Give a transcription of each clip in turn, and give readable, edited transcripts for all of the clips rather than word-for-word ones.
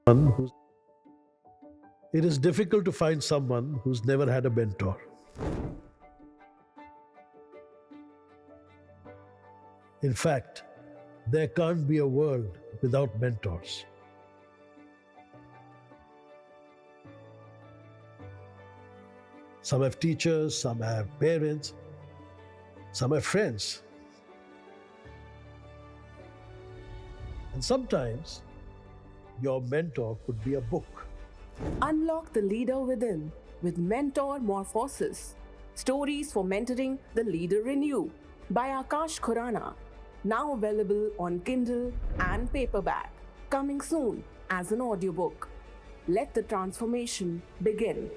It is difficult to find someone who's never had a mentor. In fact, there can't be a world without mentors. Some have teachers, some have parents, some have friends. And sometimes your mentor could be a book. Unlock the leader within with Mentor Morphosis. Stories for mentoring the leader in you by Akash Khurana. Now available on Kindle and paperback. Coming soon as an audiobook. Let the transformation begin.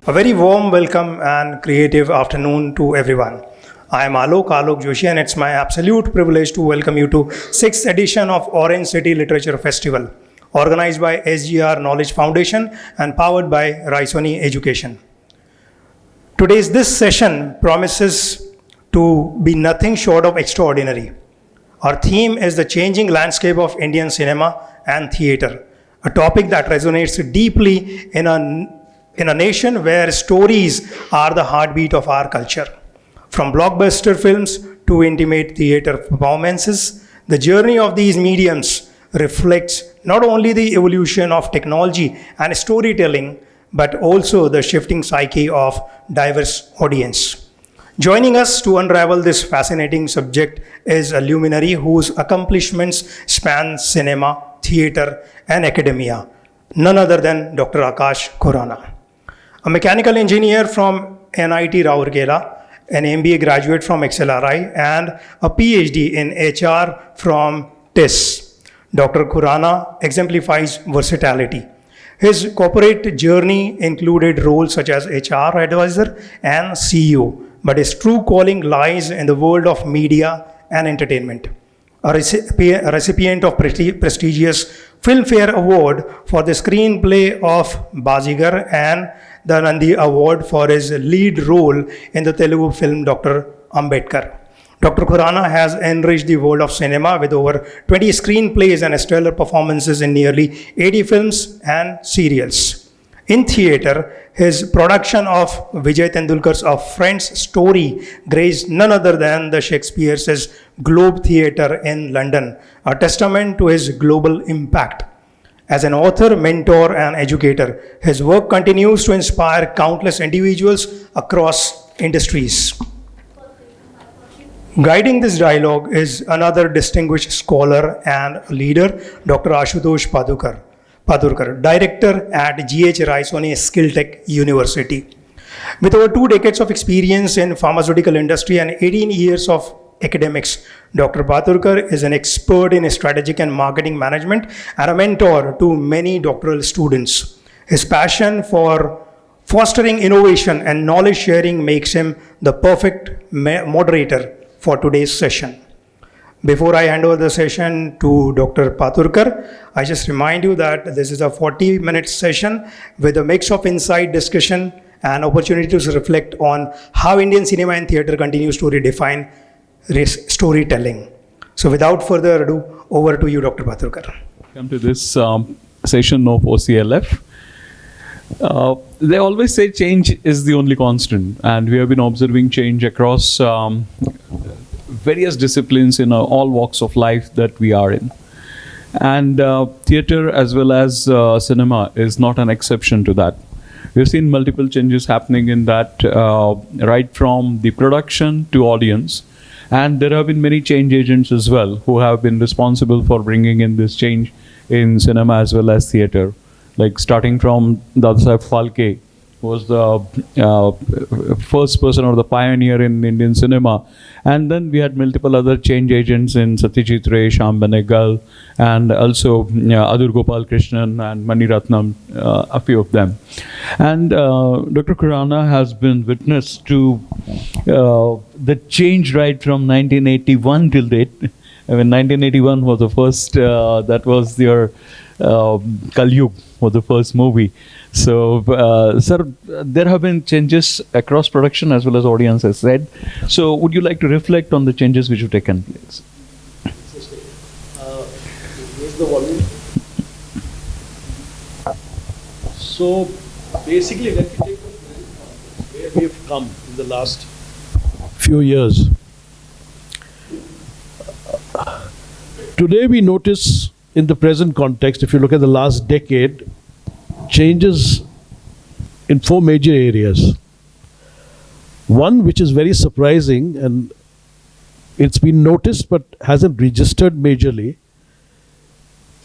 A very warm welcome and creative afternoon to everyone. I am Alok Joshi, and it's my absolute privilege to welcome you to 6th edition of Orange City Literature Festival, organized by SGR Knowledge Foundation and powered by Raisoni Education. This session promises to be nothing short of extraordinary. Our theme is the changing landscape of Indian cinema and theatre, a topic that resonates deeply in a nation where stories are the heartbeat of our culture. From blockbuster films to intimate theatre performances, the journey of these mediums reflects not only the evolution of technology and storytelling, but also the shifting psyche of diverse audience. Joining us to unravel this fascinating subject is a luminary whose accomplishments span cinema, theatre, and academia, none other than Dr. Akash Khurana. A mechanical engineer from NIT Rourkela, an MBA graduate from XLRI, and a PhD in HR from TIS. Dr. Khurana exemplifies versatility. His corporate journey included roles such as HR advisor and CEO, but his true calling lies in the world of media and entertainment. A recipient of prestigious Filmfare Award for the screenplay of Bazigar and the Nandi Award for his lead role in the Telugu film Dr. Ambedkar. Dr. Khurana has enriched the world of cinema with over 20 screenplays and stellar performances in nearly 80 films and serials. In theatre, his production of Vijay Tendulkar's A Friend's Story graced none other than the Shakespeare's Globe Theatre in London, a testament to his global impact. As an author, mentor, and educator, his work continues to inspire countless individuals across industries. Guiding this dialogue is another distinguished scholar and leader, Dr. Ashutosh Paturkar, director at GH Raisoni Skill Tech University. With over 2 decades of experience in pharmaceutical industry and 18 years of academics, Dr. Paturkar is an expert in strategic and marketing management and a mentor to many doctoral students. His passion for fostering innovation and knowledge sharing makes him the perfect moderator for today's session. Before I hand over the session to Dr. Paturkar, I just remind you that this is a 40-minute session with a mix of insight, discussion, and opportunity to reflect on how Indian cinema and theatre continues to redefine storytelling. So without further ado, over to you, Dr. Paturkar. Come to this session of OCLF. They always say change is the only constant, and we have been observing change across various disciplines in all walks of life that we are in. And theatre as well as cinema is not an exception to that. We've seen multiple changes happening in that, right from the production to audience. And there have been many change agents as well who have been responsible for bringing in this change in cinema as well as theatre. Like starting from Dadasaheb Phalke, who was the first person or the pioneer in Indian cinema. And then we had multiple other change agents in Satyajit Ray, Shyam Benegal, and also Adur Gopal Krishnan and Mani Ratnam, a few of them. And Dr. Khurana has been witness to the change right from 1981 till date. I mean, 1981 was the first, that was your Kalyug, was the first movie. So, sir, there have been changes across production as well as audience, as said. So, would you like to reflect on the changes which have taken place? Where's the volume? So basically, let me take where we have come in the last few years. Today we notice in the present context, if you look at the last decade, changes in 4 major areas. One which is very surprising, and it's been noticed but hasn't registered majorly,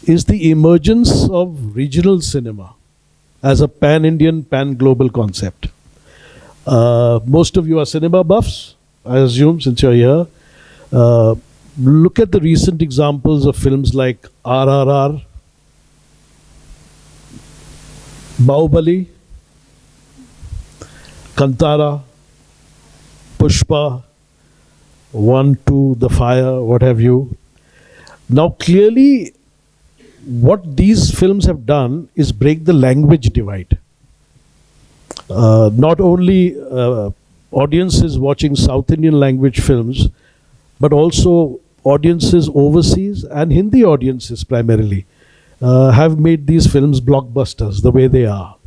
is the emergence of regional cinema as a pan-Indian, pan-global concept. Most of you are cinema buffs, I assume, since you're here. Look at the recent examples of films like RRR, Bahubali, Kantara, Pushpa, 1, 2, The Fire, what have you. Now clearly what these films have done is break the language divide. Not only audiences watching South Indian language films, but also audiences overseas and Hindi audiences primarily have made these films blockbusters the way they are.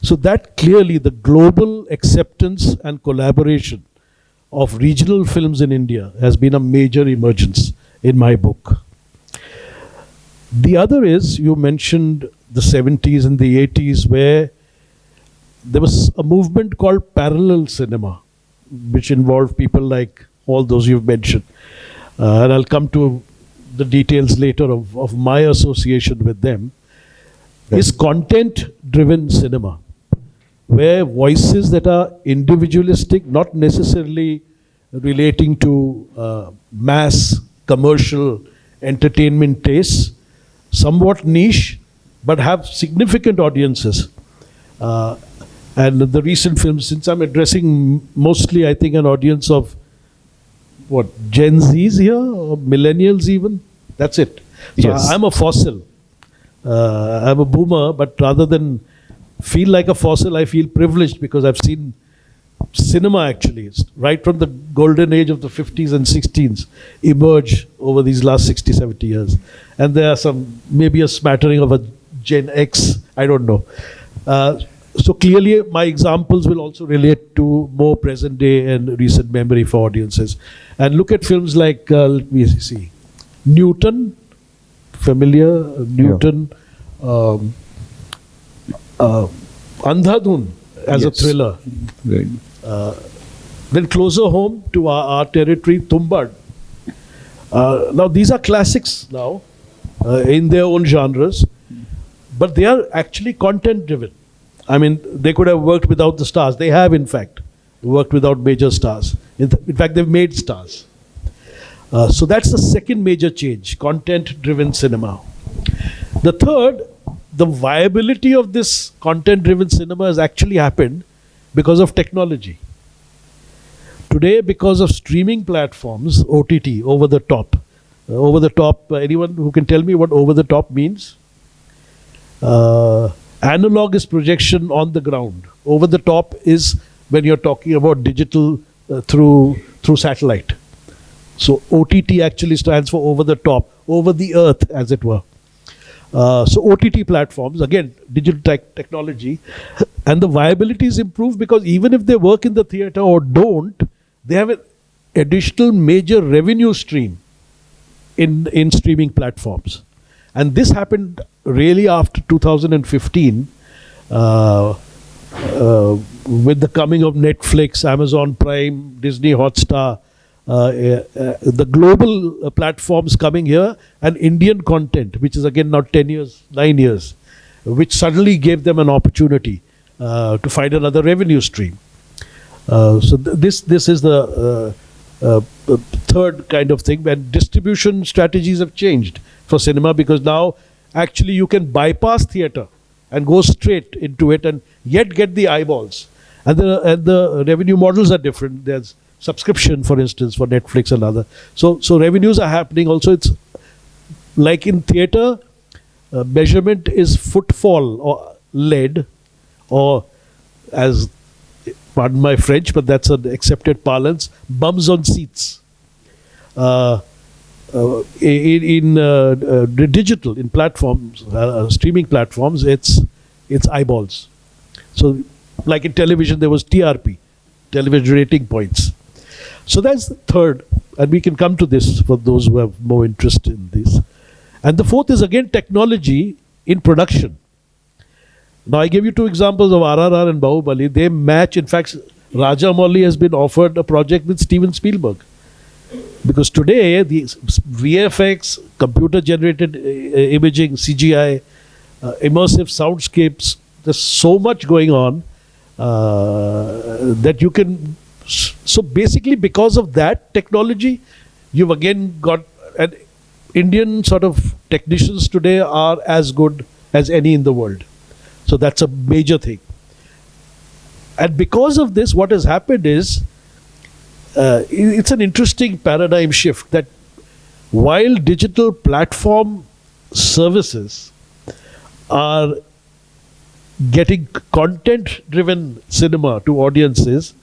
So that clearly the global acceptance and collaboration of regional films in India has been a major emergence in my book. The other is, you mentioned the 70s and the 80s, where there was a movement called parallel cinema, which involved people like all those you've mentioned. And I'll come to the details later of my association with them. Is content-driven cinema, where voices that are individualistic, not necessarily relating to mass commercial entertainment tastes, somewhat niche, but have significant audiences. And the recent films, since I'm addressing mostly, I think, an audience of what, Gen Zs here, or millennials even? That's it. So Yes. I'm a fossil. I'm a boomer, but rather than feel like a fossil, I feel privileged because I've seen cinema actually, right from the golden age of the 50s and 60s, emerge over these last 60, 70 years. And there are some, maybe a smattering of a Gen X, I don't know. So clearly my examples will also relate to more present day and recent memory for audiences. And look at films like, let me see, Newton, familiar, Newton, Andhadhun as a thriller. Right. Then closer home to our territory, Tumbad. Now these are classics now in their own genres, but they are actually content driven. I mean, they could have worked without the stars. They have, in fact, worked without major stars. In fact, they've made stars. So that's the second major change, content driven cinema. The third, the viability of this content driven cinema has actually happened because of technology. Today, because of streaming platforms, OTT, over the top. Anyone who can tell me what over the top means? Analog is projection on the ground. Over the top is when you're talking about digital through satellite. So OTT actually stands for over the top, over the earth, as it were. So OTT platforms, again, digital technology, and the viability is improved because even if they work in the theatre or don't, they have an additional major revenue stream in streaming platforms. And this happened really after 2015 with the coming of Netflix, Amazon Prime, Disney Hotstar, the global platforms coming here, and Indian content, which is again now 10 years, 9 years, which suddenly gave them an opportunity to find another revenue stream. So this is the third kind of thing, when distribution strategies have changed for cinema, because now actually you can bypass theatre and go straight into it and yet get the eyeballs. And the revenue models are different. There's subscription, for instance, for Netflix and other. So revenues are happening. Also, it's like in theatre, measurement is footfall or led, or as, pardon my French, but that's an accepted parlance, bums on seats. In digital, in platforms, streaming platforms, it's it's eyeballs. So, like in television, there was TRP, television rating points. So that's the third, and we can come to this for those who have more interest in this. And the fourth is again technology in production. Now I give you two examples of RRR and Bahubali. They match. In fact, Rajamouli has been offered a project with Steven Spielberg. Because today, the VFX, computer-generated imaging, CGI, immersive soundscapes, there's so much going on that you can... So basically, because of that technology, you've again got... And Indian sort of technicians today are as good as any in the world. So that's a major thing. And because of this, what has happened is, it's an interesting paradigm shift that while digital platform services are getting content-driven cinema to audiences,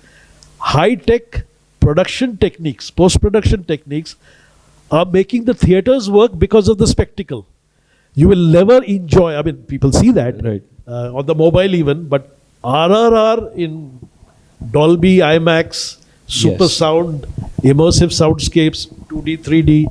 high-tech production techniques, post-production techniques are making the theaters work because of the spectacle. You will never enjoy, I mean, people see that Right. On the mobile even, but RRR in Dolby, IMAX, super Yes. sound, immersive soundscapes, 2D, 3D,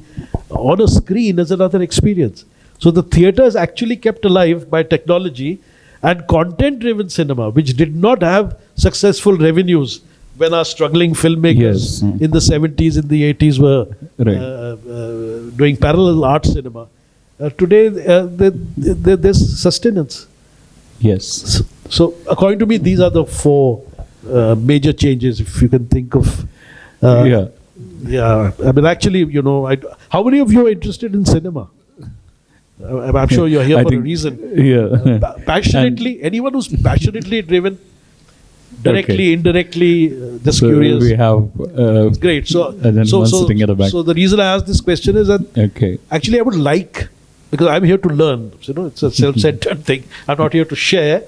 on a screen is another experience. So the theatre is actually kept alive by technology and content-driven cinema, which did not have successful revenues when our struggling filmmakers Yes. Mm. in the 70s, in the 80s were Right. doing parallel art cinema. Today, there's sustenance. Yes. So, according to me, these are the four major changes, if you can think of. Yeah. Yeah, I mean, actually, you know, how many of you are interested in cinema? I'm sure you're here I for a think- reason. Yeah. Passionately, anyone who's passionately driven, directly, Okay. indirectly, just So curious. we have Great. So, and then one sitting at the back. so the reason I asked this question is that Okay. actually I would like, because I'm here to learn. So, you know, it's a self-centered thing. I'm not here to share,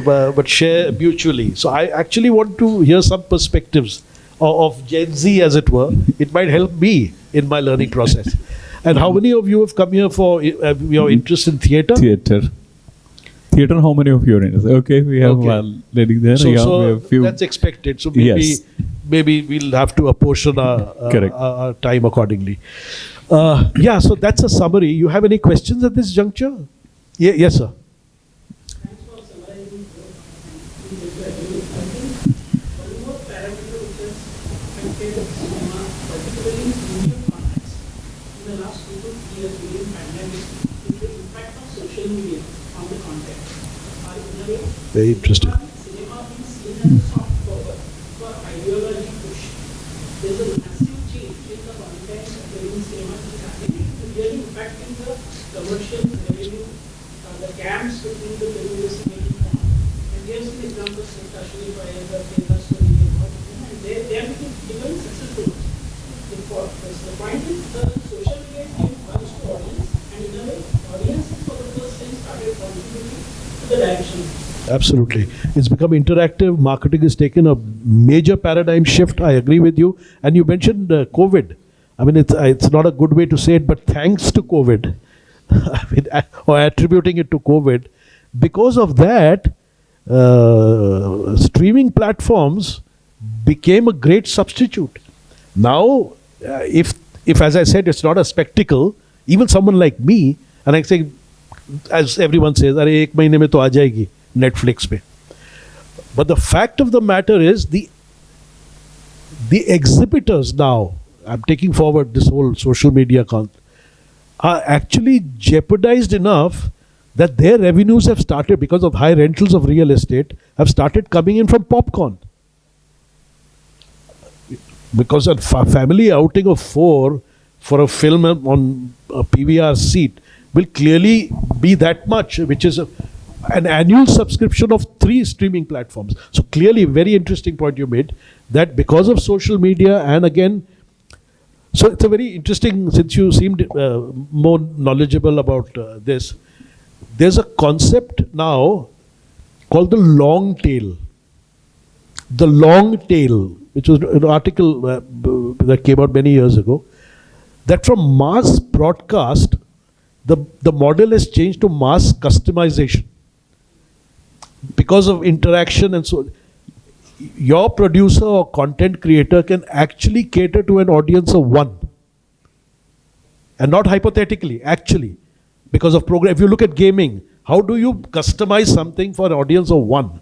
but share mutually. So I actually want to hear some perspectives of Gen Z, as it were. It might help me in my learning process. And how many of you have come here for your interest in theatre? Theatre. Theatre, how many of you are in it? Okay, we have Okay. one lady there. So, yeah, so we have few. that's expected. So maybe Yes. maybe we'll have to apportion Correct. our time accordingly. Yeah, so that's a summary. You have any questions at this juncture? Yes, sir. Thanks for summarizing one more parameter which has affected cinema, particularly in premium formats, in the last 2 to 3 years during pandemic, is the impact of social media on the content. Or in a way, Very interesting. cinema being seen as a soft power for ideology push. There's a massive change in the content appearing in cinema which is happening, really impacting the commercial revenue, the gaps between the television making form. And we have seen examples like Ashwini Pai, the Kerala story, and they have become successful. The point is the social media gave voice to audience, and in a way, audiences for the first time started contributing to the direction. Absolutely. It's become interactive. Marketing has taken a major paradigm shift. I agree with you. And you mentioned COVID. I mean, it's not a good way to say it, but thanks to COVID, I mean, or attributing it to COVID, because of that, streaming platforms became a great substitute. Now, if as I said, it's not a spectacle, even someone like me, and I say, as everyone says, "Arey, ek mahine mein to aa jayegi Netflix pe." But the fact of the matter is, the exhibitors now, I'm taking forward this whole social media are actually jeopardized enough that their revenues have started, because of high rentals of real estate, have started coming in from popcorn. Because a family outing of 4 for a film on a PVR seat will clearly be that much, which is an annual subscription of 3 streaming platforms. So clearly, very interesting point you made, that because of social media, and again, so it's a very interesting, since you seemed more knowledgeable about this, there's a concept now called the long tail. The long tail, which was an article that came out many years ago, that from mass broadcast, the model has changed to mass customization. because of interaction and so, your producer or content creator can actually cater to an audience of one. And not hypothetically, actually. Because of program, if you look at gaming, how do you customize something for an audience of one?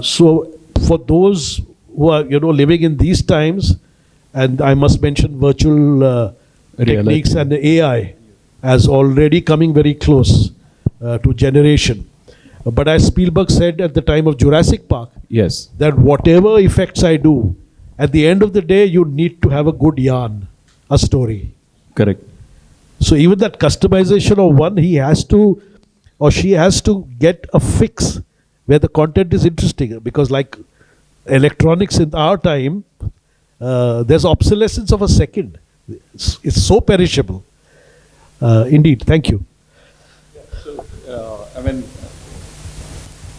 So for those who are, living in these times, and I must mention virtual techniques and AI as already coming very close to generation. But as Spielberg said at the time of Jurassic Park, Yes. that whatever effects I do, at the end of the day, you need to have a good yarn, a story. Correct. So even that customization of one, he has to, or she has to get a fix where the content is interesting. Because like electronics in our time, there's obsolescence of a second. It's so perishable. Indeed, thank you.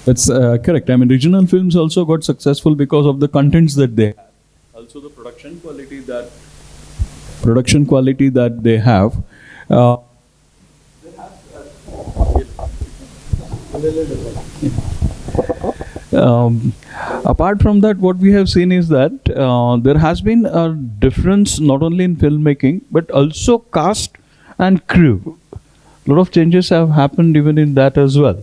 That's correct. I mean, regional films also got successful because of the contents that they have. Also, the production quality that they have. Apart from that, what we have seen is that there has been a difference not only in filmmaking but also cast and crew. A lot of changes have happened even in that as well.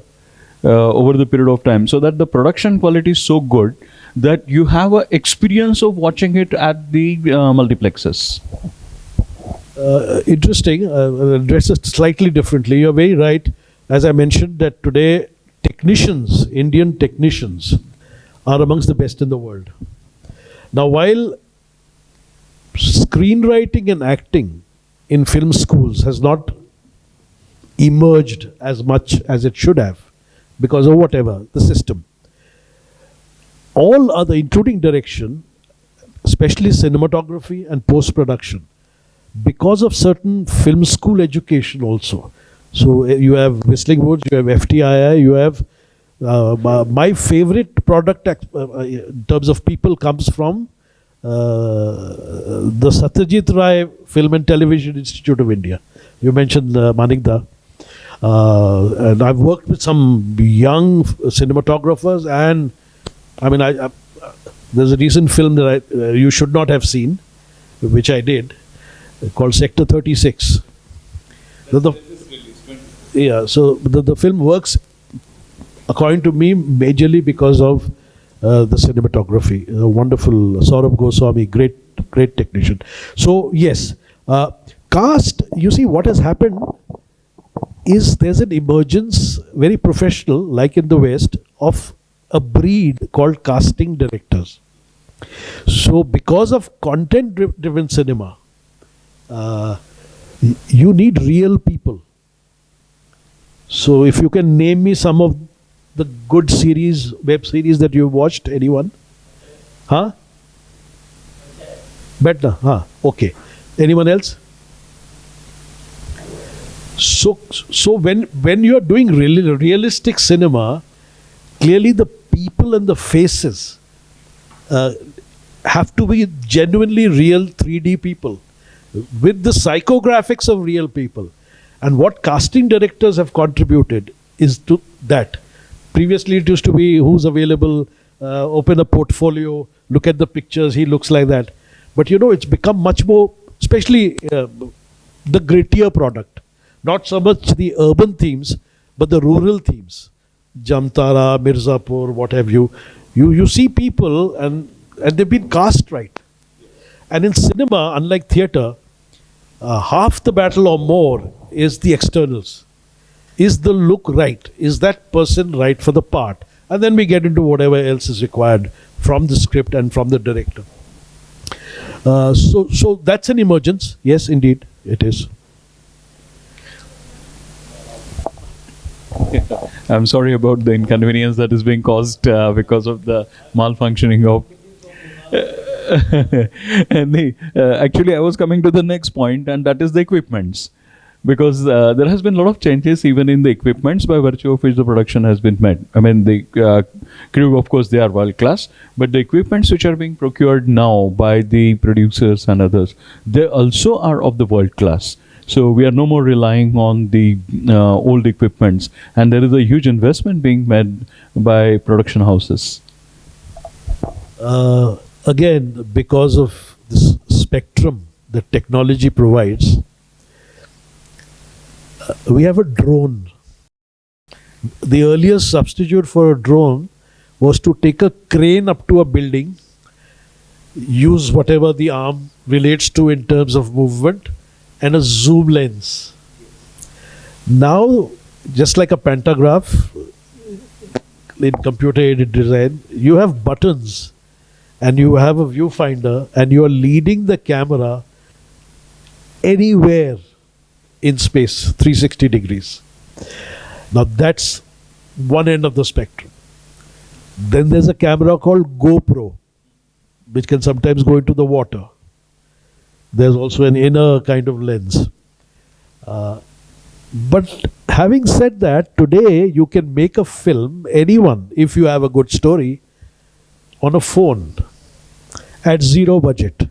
Over the period of time, so that the production quality is so good that you have an experience of watching it at the multiplexes. Interesting. Address it slightly differently. You're very right. As I mentioned, that today technicians, Indian technicians, are amongst the best in the world. Now, while screenwriting and acting in film schools has not emerged as much as it should have, because of whatever, the system. All other, including direction, especially cinematography and post-production, because of certain film school education also. So you have Whistling Woods, you have FTII, you have my favorite product in terms of people comes from the Satyajit Ray Film and Television Institute of India. You mentioned Manikda. And I've worked with some young cinematographers, and I mean, there's a recent film that you should not have seen, which I did, called Sector 36. So the film works, according to me, majorly because of the cinematography. A wonderful Saurabh Goswami, great technician. So yes, cast. You see, what has happened is there's an emergence, very professional, like in the West, of a breed called casting directors. So because of content-driven cinema, you need real people. So if you can name me some of the good series, web series that you've watched, anyone? Huh? Better, huh? Okay. Anyone else? So when you are doing realistic cinema, clearly the people and the faces have to be genuinely real 3D people with the psychographics of real people. And what casting directors have contributed is to that. Previously it used to be who's available, open a portfolio, look at the pictures, he looks like that. But it's become much more, especially the grittier product. Not so much the urban themes, but the rural themes. Jamtara, Mirzapur, what have you. You see people and they've been cast right. And in cinema, unlike theatre, half the battle or more is the externals. Is the look right? Is that person right for the part? And then we get into whatever else is required from the script and from the director. So that's an emergence. Yes, indeed, it is. I'm sorry about the inconvenience that is being caused because of the malfunctioning of. Actually, I was coming to the next point, and that is the equipments. Because there has been a lot of changes even in the equipments by virtue of which the production has been made. I mean, the crew, of course, they are world class, but the equipments which are being procured now by the producers and others, they also are of the world class. So we are no more relying on the old equipments, and there is a huge investment being made by production houses. Again, because of this spectrum that technology provides, we have a drone. The earliest substitute for a drone was to take a crane up to a building, use whatever the arm relates to in terms of movement, and a zoom lens. Now, just like a pantograph in computer aided design, you have buttons and you have a viewfinder and you are leading the camera anywhere in space, 360 degrees. Now that's one end of the spectrum. Then there's a camera called GoPro, which can sometimes go into the water. There's also an inner kind of lens. But having said that, today you can make a film, anyone, if you have a good story, on a phone at zero budget.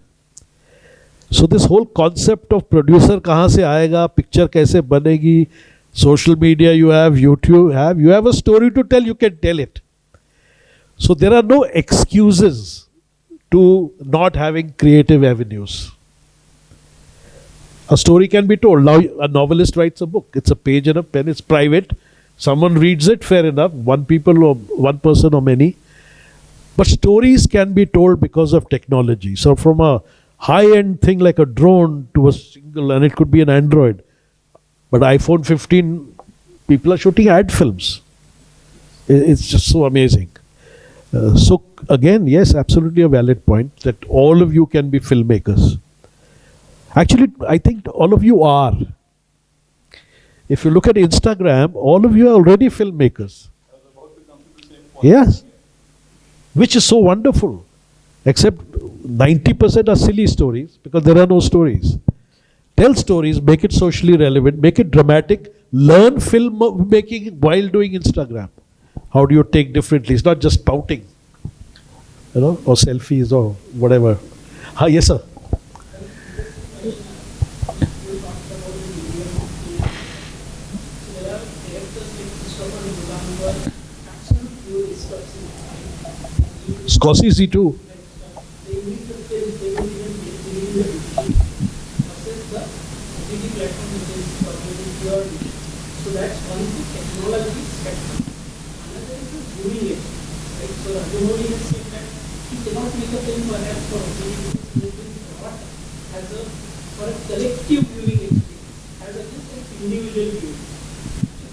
So this whole concept of producer kahan se aayega, picture kaise banegi, social media you have, YouTube you have a story to tell, you can tell it. So there are no excuses to not having creative avenues. A story can be told. Now a novelist writes a book. It's a page and a pen. It's private. Someone reads it, fair enough. One person or many. But stories can be told because of technology. So from a high-end thing like a drone to a single, and it could be an Android. But iPhone 15, people are shooting ad films. It's just so amazing. So again, yes, absolutely a valid point that all of you can be filmmakers. Actually, I think all of you are. If you look at Instagram, all of you are already filmmakers. Yes. Which is so wonderful. Except 90% are silly stories because there are no stories. Tell stories, make it socially relevant, make it dramatic, learn film making while doing Instagram. How do you take differently? It's not just pouting, or selfies or whatever. Yes, sir. Scorsese too. So that's one technology spectrum. Another is doing it. Right? So Rajamouli has said that he cannot make a film perhaps for a not as a for a collective viewing experience, as a just an individual viewing.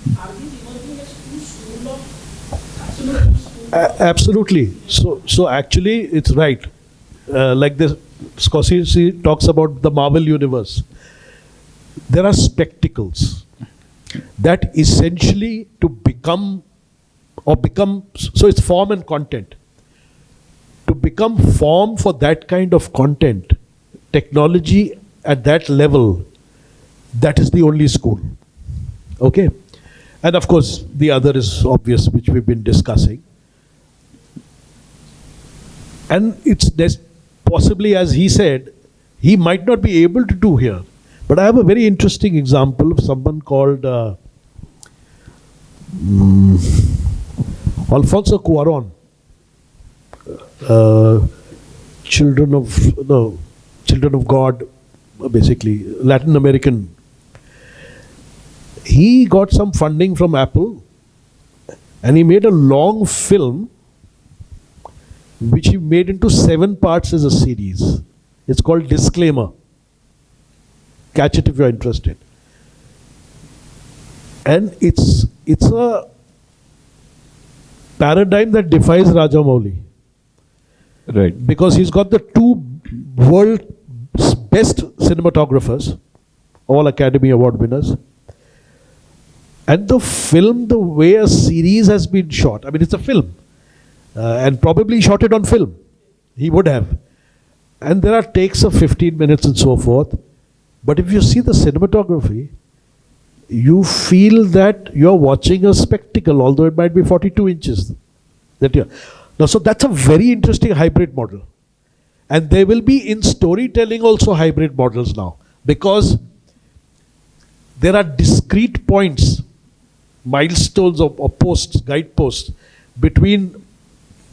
So are these emerging as two schools of absolute absolutely. So actually it's right. Like this Scorsese talks about the Marvel universe. There are spectacles that essentially to become, so it's form and content. To become form for that kind of content, technology at that level, that is the only school. Okay? And of course, the other is obvious, which we've been discussing. And there's possibly, as he said, he might not be able to do here. But I have a very interesting example of someone called Alfonso Cuarón. Children of God, basically Latin American. He got some funding from Apple, and he made a long film, which he made into 7 parts as a series. It's called Disclaimer. Catch it if you're interested. And it's a paradigm that defies Rajamouli. Right. Because he's got the 2 world's best cinematographers, all Academy Award winners. And the film, the way a series has been shot, I mean, it's a film. And probably shot it on film. He would have. And there are takes of 15 minutes and so forth. But if you see the cinematography, you feel that you're watching a spectacle, although it might be 42 inches. Now, so that's a very interesting hybrid model. And there will be in storytelling also hybrid models now. Because there are discrete points, milestones or posts, guideposts between,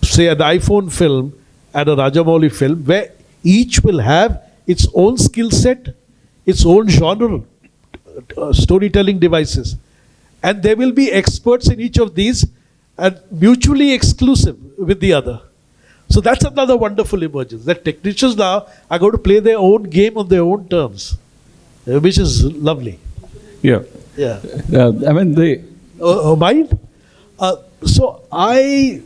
say, an iPhone film and a Rajamouli film, where each will have its own skill set, its own genre, storytelling devices. And there will be experts in each of these and mutually exclusive with the other. So that's another wonderful emergence, that technicians now are going to play their own game on their own terms, which is lovely. Yeah. Yeah. I mean, Mine? So I'll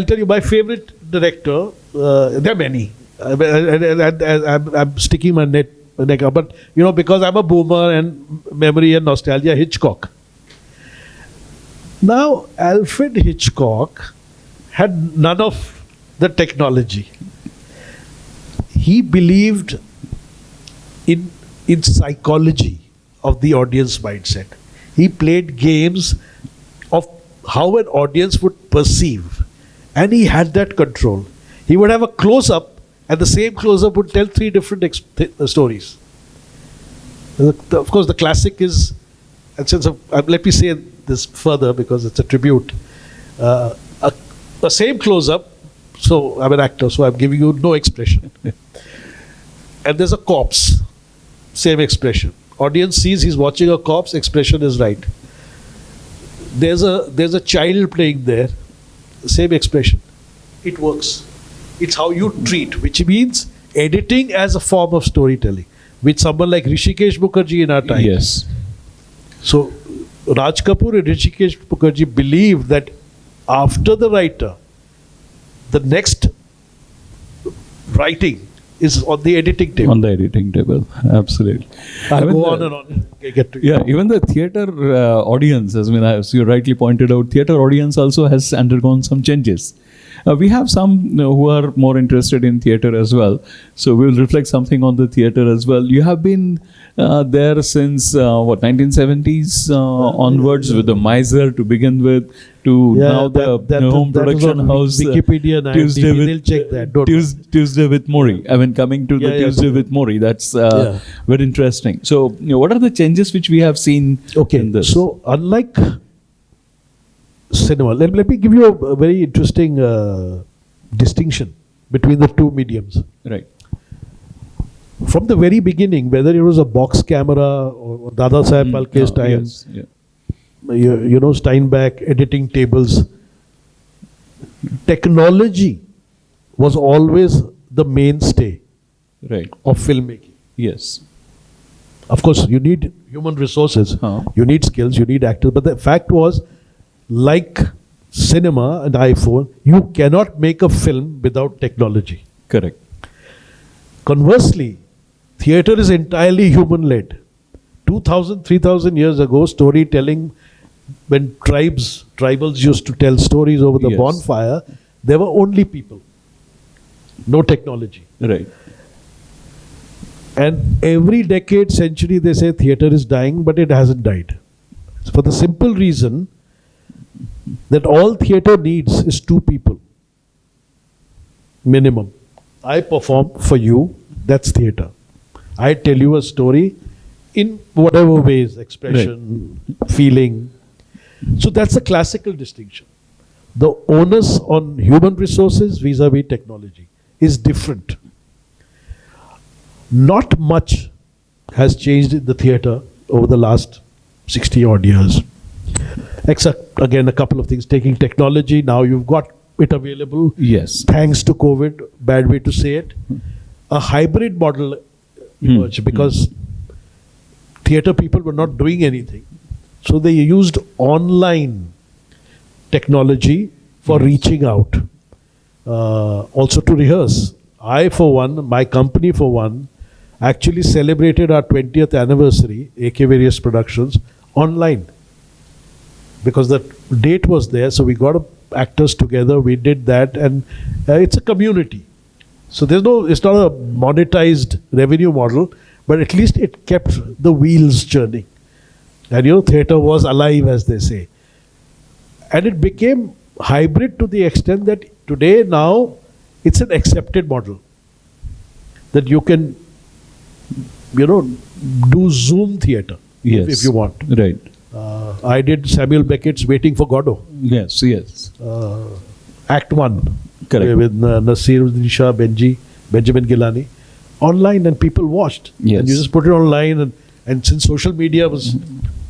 tell you my favorite director. There are many. I'm sticking my neck out, but because I'm a boomer and memory and nostalgia, Hitchcock. Now, Alfred Hitchcock had none of the technology. He believed in psychology of the audience mindset. He played games of how an audience would perceive, and he had that control. He would have a close-up, and the same close-up would tell three different stories. Of course, the classic is, and since let me say this further because it's a tribute. The same close-up, so I'm an actor, so I'm giving you no expression. And there's a corpse, same expression. Audience sees he's watching a corpse, expression is right. There's a child playing there, same expression. It works. It's how you treat, which means editing as a form of storytelling, with someone like Rishikesh Mukherjee in our time. yes. So Raj Kapoor and Rishikesh Mukherjee believed that after the writer, the next writing is on the editing table. On the editing table, absolutely. I'll go on and on. Get to Yeah, even the theatre audience, as you rightly pointed out, theatre audience also has undergone some changes. We have some who are more interested in theatre as well. So we will reflect something on the theatre as well. You have been there since 1970s onwards with the Miser to begin with, to now the home production house. Wikipedia and Tuesday IMDb, with they'll check that. Don't Tuesday with Mori. Coming to the Tuesday with Mori. That's very interesting. So, what are the changes which we have seen in this? So, unlike cinema, let me give you a very interesting distinction between the two mediums. Right. From the very beginning, whether it was a box camera or Dada Saheb Phalke's time, Yes, yeah. Steinbeck, editing tables, technology was always the mainstay Right. of filmmaking. Yes. Of course, you need human resources, Huh. you need skills, you need actors, but the fact was, like cinema and iPhone, you cannot make a film without technology. Correct. Conversely, theatre is entirely human-led. 2,000, 3,000 years ago, storytelling, when tribals used to tell stories over the Yes. bonfire, there were only people, no technology. Right. And every decade, century, they say theatre is dying, but it hasn't died. For the simple reason that all theatre needs is two people, minimum. I perform for you, that's theatre. I tell you a story in whatever ways, expression, feeling. So that's the classical distinction. The onus on human resources vis-a-vis technology is different. Not much has changed in the theatre over the last 60 odd years. Except, again, a couple of things. Taking technology, now you've got it available. Yes. Thanks to COVID, bad way to say it. A hybrid model emerged because theatre people were not doing anything. So they used online technology for reaching out. Also to rehearse. I, for one, my company, for one, actually celebrated our 20th anniversary, AK Various Productions, online. Because the date was there, so we got actors together, we did that, and it's a community. So it's not a monetized revenue model, but at least it kept the wheels churning. And theatre was alive, as they say. And it became hybrid to the extent that today now it's an accepted model. That you can, do Zoom theatre, Yes. if you want. Right. I did Samuel Beckett's Waiting for Godot, Yes. Yes. Act 1. Correct. With Nasiruddin Shah, Benjamin Gilani, online, and people watched. Yes. And you just put it online, and since social media was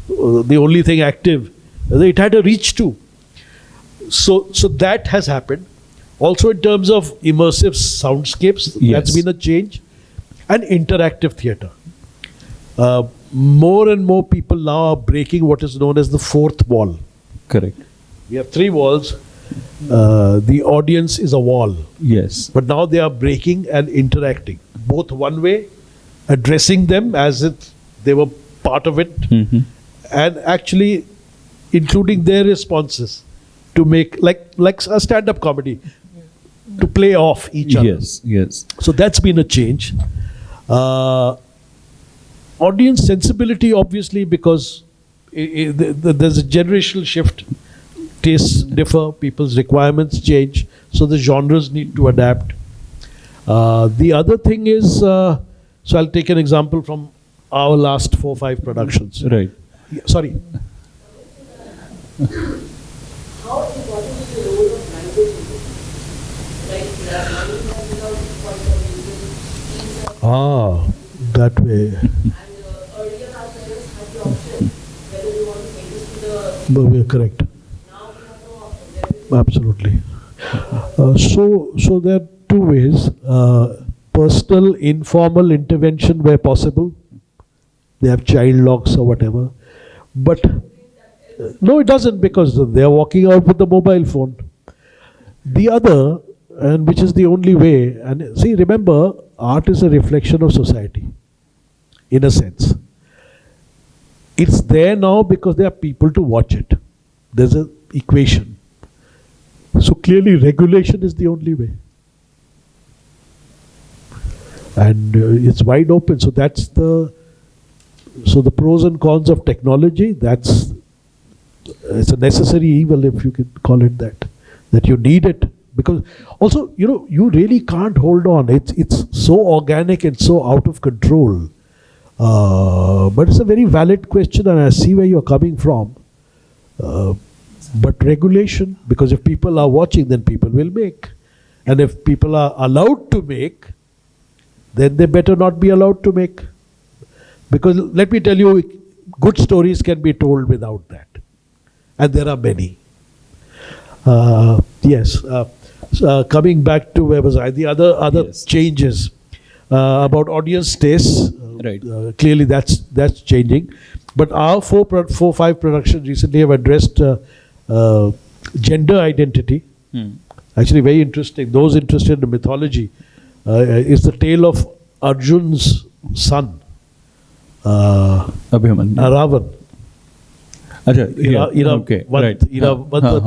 the only thing active, it had a reach too. So that has happened. Also in terms of immersive soundscapes, Yes. that's been a change. And interactive theatre. More and more people now are breaking what is known as the fourth wall. Correct. We have 3 walls. The audience is a wall. Yes. But now they are breaking and interacting, both one way, addressing them as if they were part of it, Mm-hmm. and actually including their responses to make like a stand-up comedy, to play off each other. Yes. Yes. So that's been a change. Audience sensibility, obviously, because there's a generational shift. Tastes differ, people's requirements change, so the genres need to adapt. The other thing is, so I'll take an example from our last 4-5 productions. Right. Yeah, sorry. How important is the role of language in this? Like, money has become quite a reason. That way. And earlier our parents had the option whether they want to take us to the. But we're correct. Now we have no option. There is Absolutely. So there are 2 ways. Personal, informal intervention where possible. They have child locks or whatever. But no, it doesn't, because they are walking out with the mobile phone. The other, and which is the only way, and see, remember, art is a reflection of society, in a sense. It's there now because there are people to watch it. There's an equation. So clearly regulation is the only way. And it's wide open. So that's the pros and cons of technology. It's a necessary evil, if you can call it that you need it. Because also, you really can't hold on. It's so organic and so out of control. But it's a very valid question, and I see where you're coming from. But regulation, because if people are watching, then people will make. And if people are allowed to make, then they better not be allowed to make. Because let me tell you, good stories can be told without that. And there are many. Yes. Coming back to where was I? The other Yes. changes about audience tastes. Right. Clearly, that's changing. But our 4-5 productions recently have addressed gender identity. Actually, very interesting. Those interested in mythology, is the tale of Arjun's son, Abhimanyu. Aravan.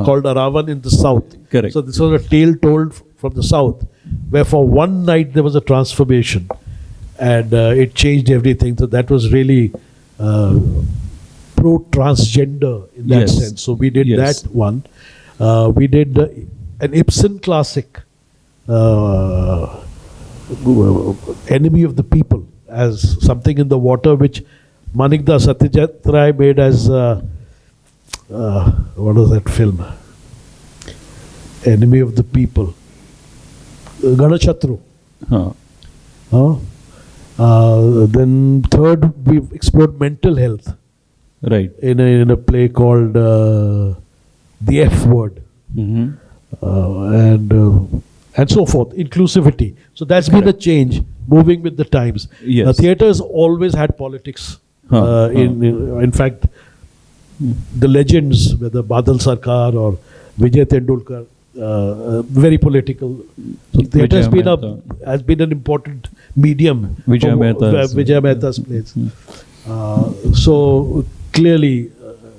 Called Aravan in the south. Correct. So this was a tale told from the south, where for one night there was a transformation, and it changed everything. So that was really pro-transgender in that Yes. sense. So we did Yes. that one. We did an Ibsen classic, Enemy of the People, as something in the water, which Manikda Satyajit Ray made as what was that film? Enemy of the People. Ganachatru. Then third, we've explored mental health Right. in a play called The F Word, Mm-hmm. and so forth. Inclusivity. So that's been a change, moving with the times. Yes. Theatre has always had politics. In fact, the legends, whether Badal Sarkar or Vijay Tendulkar, very political. So theatre has been an important medium. Vijay for Mehta's. Vijay Mehta's plays. So clearly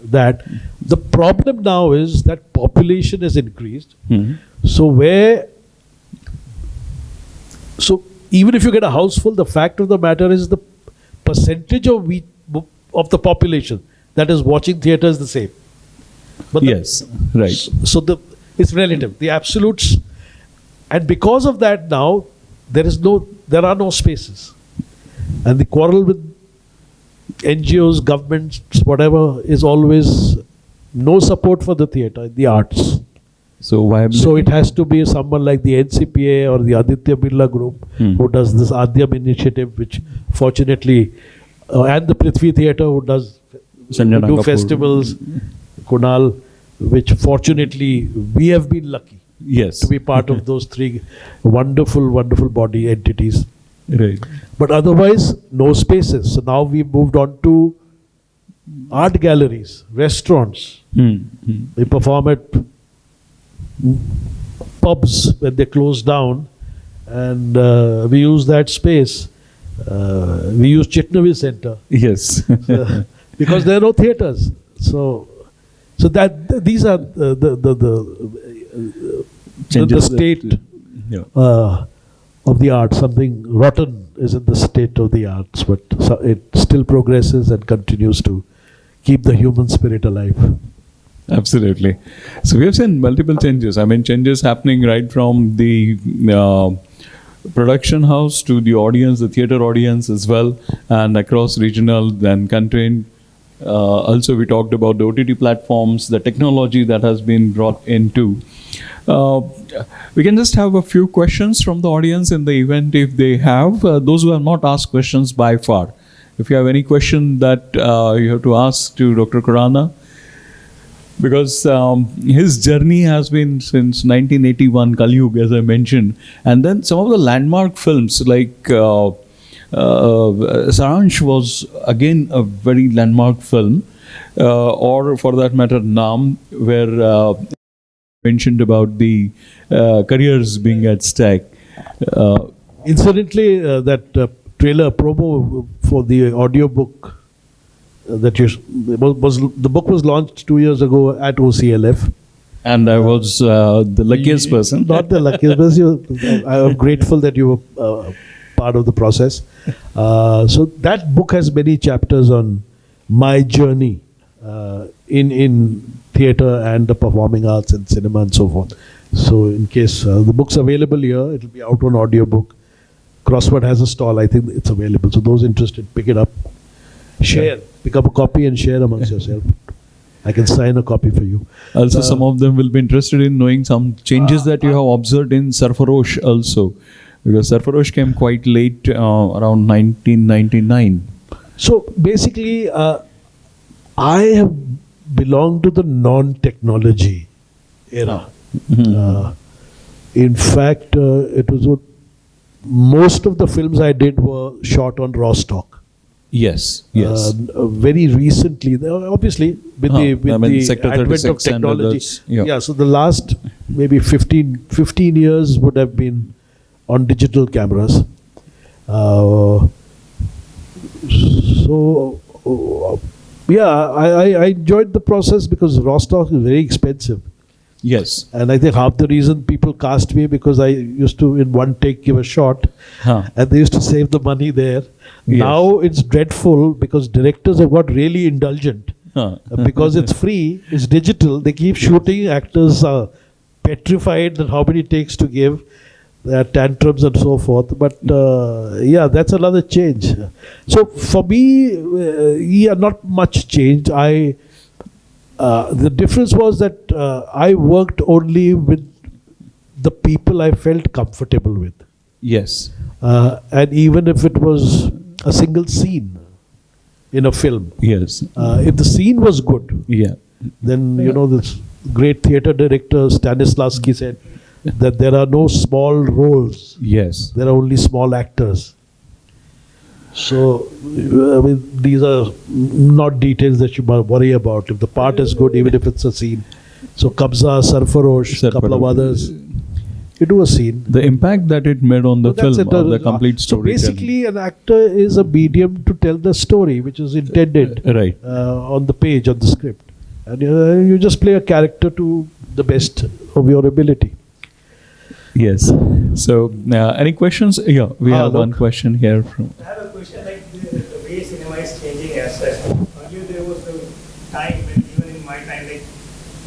that. The problem now is that population has increased. Mm-hmm. So even if you get a house full, the fact of the matter is the percentage of the population that is watching theatre is the same. But Yes. Right. So it's relative. The absolutes, and because of that now, there are no spaces, and the quarrel with NGOs, governments, whatever, is always no support for the theatre, the arts. So viability. So it has to be someone like the NCPA or the Aditya Birla Group who does this Adyam initiative, which fortunately, and the Prithvi Theatre who does Sanjana do Kapoor. festivals, Kunal, which fortunately we have been lucky Yes. to be part of those three wonderful, wonderful body entities. Right. But otherwise, no spaces. So now we moved on to art galleries, restaurants. We perform at pubs when they close down, and we use that space. We use Chitnavi Center Yes. because there are no theaters. So that these are the Changes that- state Yeah. of the art. Something rotten is in the state of the arts, but it still progresses and continues to keep the human spirit alive. Absolutely. So we have seen multiple changes. I mean, changes happening right from the production house to the audience, the theater audience as well, and across regional, then country. Also, we talked about the OTT platforms, the technology that has been brought into. We can just have a few questions from the audience in the event if they have. Those who have not asked questions by far. If you have any question that you have to ask to Dr. Khurana, because his journey has been since 1981, Kali Yuga, as I mentioned. And then some of the landmark films like Saransh was again a very landmark film, or for that matter, Naam, where mentioned about the careers being at stake. Incidentally, that trailer promo for the audiobook that the book was launched 2 years ago at OCLF. And I was the luckiest person. Not the luckiest person. I'm grateful that you were part of the process. So that book has many chapters on my journey in theatre and the performing arts and cinema and so forth. So in case the book's available here, it'll be out on audiobook. Crossword has a stall. I think it's available. So those interested, pick it up. Share. Pick up a copy and share amongst yourself. I can sign a copy for you. Also, some of them will be interested in knowing some changes that you have observed in Sarfarosh also. Because Sarfarosh came quite late, around 1999. So basically, I have belonged to the non-technology era. In fact, it was most of the films I did were shot on raw stock. Yes, yes. Very recently, obviously, with the Sector advent of 36 and technology. others, yeah. So the last maybe 15 years would have been on digital cameras. I enjoyed the process because raw stock is very expensive. Yes. And I think half the reason people cast me because I used to in one take give a shot, and they used to save the money there. Yes. Now it's dreadful because directors have got really indulgent. Because it's free, it's digital, they keep shooting, actors are petrified that how many takes to give, there are tantrums and so forth. But that's another change. So for me, not much change. The difference was that I worked only with the people I felt comfortable with. Yes. And even if it was a single scene in a film, Yes. if the scene was good, Yeah. then, this great theatre director Stanislavski said that there are no small roles, Yes. there are only small actors. So, these are not details that you worry about. If the part is good, even if it's a scene. So, Kabza, Sarfarosh, a couple of others, you do a scene. The impact that it made on the So that's film, it. the complete So story. basically, an actor is a medium to tell the story, which is intended Right. on the page, on the script. And you just play a character to the best of your ability. Yes. So, any questions? Yeah, we have one look. question here from. I have a question like the way cinema is changing as such. Earlier there was a time when even in my time like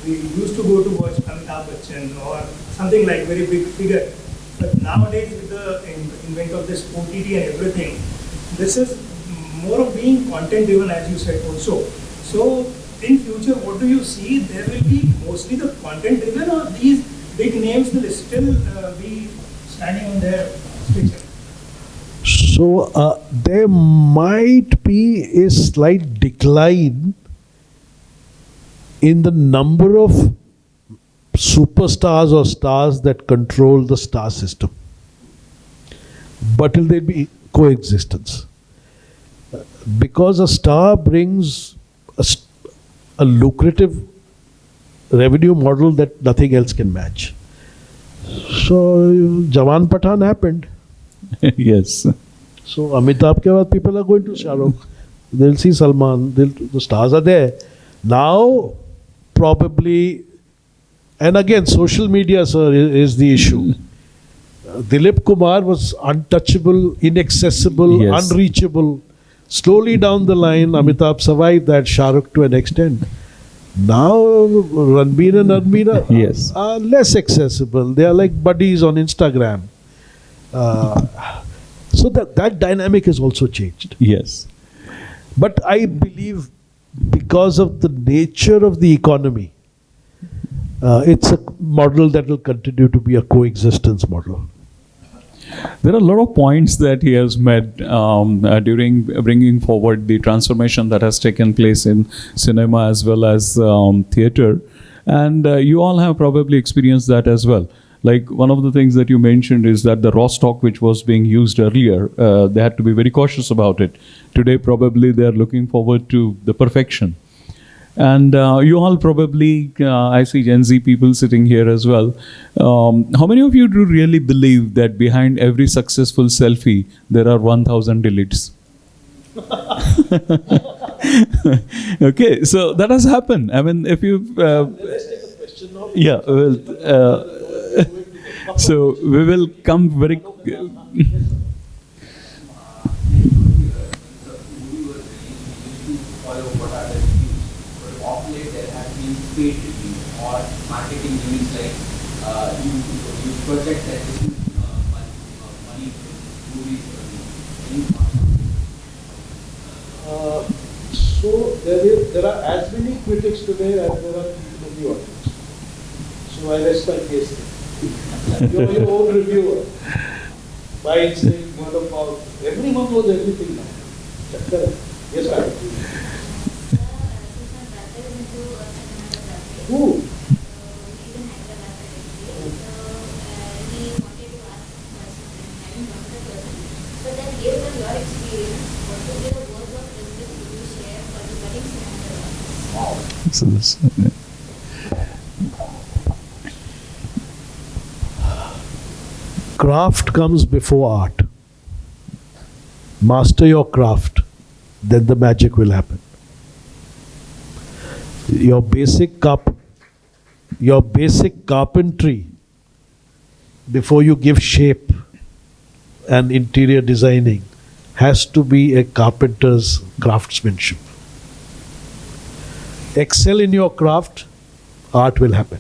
we used to go to watch Amitabh Bachchan or something like very big figure. But nowadays with the invent of this OTT and everything, this is more of being content driven, as you said also. So in future, what do you see? There will be mostly the content driven, or these big names will still be standing on their stage? So there might be a slight decline in the number of superstars or stars that control the star system. But will there be coexistence? Because a star brings a lucrative revenue model that nothing else can match. So Jawan Pathan happened. Yes. So Amitabh ke baad people are going to Shah Rukh. They'll see Salman. The stars are there. Now, probably, and again, social media, sir, is the issue. Dilip Kumar was untouchable, inaccessible, Yes. unreachable. Slowly down the line, Amitabh survived that, Shah Rukh to an extent. Now, Ranbir and Armina Yes. are less accessible. They are like buddies on Instagram. So that dynamic has also changed. Yes. But I believe because of the nature of the economy, it's a model that will continue to be a coexistence model. There are a lot of points that he has made during bringing forward the transformation that has taken place in cinema as well as theatre. And you all have probably experienced that as well. Like one of the things that you mentioned is that the raw stock which was being used earlier, they had to be very cautious about it. Today, probably they are looking forward to the perfection. And you all probably, I see Gen Z people sitting here as well. How many of you do really believe that behind every successful selfie, there are 1,000 deletes? Okay, so that has happened. I mean, if you... yeah, well... so we will come very... paid review or marketing units like you project that this is money movies. So there are as many critics today as there are people in the audience. So I rest my case. You're your own reviewer. By instinct, word of mouth. Everyone knows everything now. Yes, ma'am. Who? So this, Craft comes before art. Master your craft, then the magic will happen. Your basic carpentry, before you give shape and interior designing, has to be a carpenter's craftsmanship. Excel in your craft, art will happen.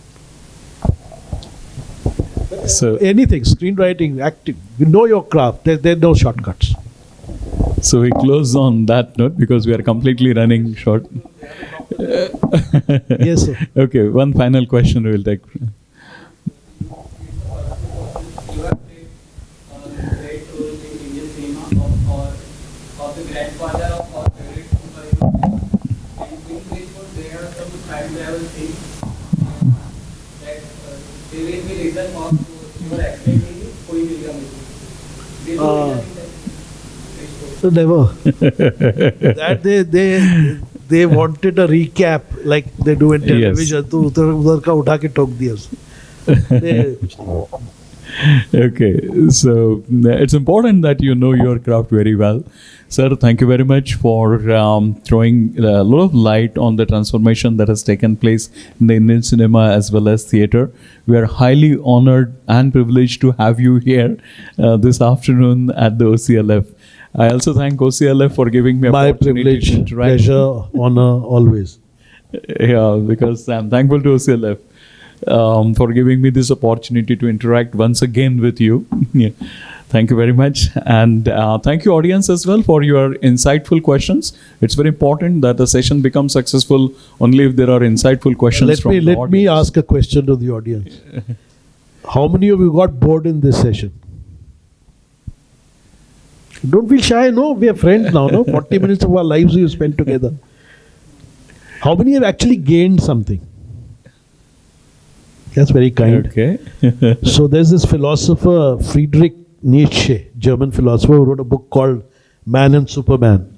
so Anything, screenwriting, acting, you know your craft. There are no shortcuts. So we close on that note because we are completely running short. Yes, sir. Okay, one final question we will take. You have played great role in Indian cinema of the grandfather of our favorite superhero. And in which was there are some time travel things that there will be reason of your accident कोई मिल गया मुझे. So never. That they wanted a recap like they do in television. तो उधर का उठा के ठोक दिया उसने. Okay, so it's important that you know your craft very well. Sir, thank you very much for throwing a lot of light on the transformation that has taken place in the Indian cinema as well as theatre. We are highly honored and privileged to have you here this afternoon at the OCLF. I also thank OCLF for giving me My opportunity privilege, to interact. pleasure, honor, always. Yeah, because I'm thankful to OCLF for giving me this opportunity to interact once again with you. Yeah. Thank you very much. And thank you, audience, as well, for your insightful questions. It's very important that the session becomes successful only if there are insightful questions Let from me the let me audience. ask a question to the audience. How many of you got bored in this session? Don't feel shy, no? We are friends now, no? 40 minutes of our lives we spent together. How many have actually gained something? That's very kind. Okay. So there's this philosopher, Friedrich Nietzsche, German philosopher, who wrote a book called Man and Superman.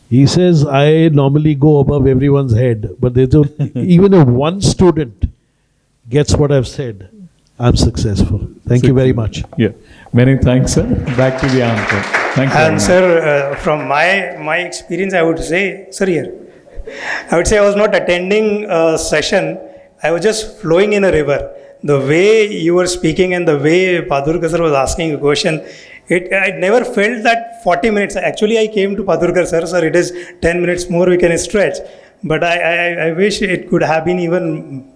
He says, I normally go above everyone's head, but even if one student gets what I've said, I'm successful. Thank you very much. Yeah. Many thanks, sir. Back to the anchor. Thank you. very And much. sir, from my experience, I would say, sir, here, I would say I was not attending a session. I was just flowing in a river. The way you were speaking and the way Paturkar sir was asking a question, I never felt that 40 minutes. Actually, I came to Paturkar sir, sir, it is 10 minutes more we can stretch. But I wish it could have been even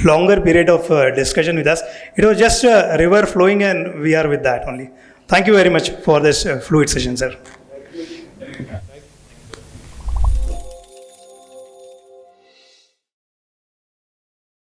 longer period of discussion with us. It was just a river flowing and we are with that only. Thank you very much for this fluid session, sir.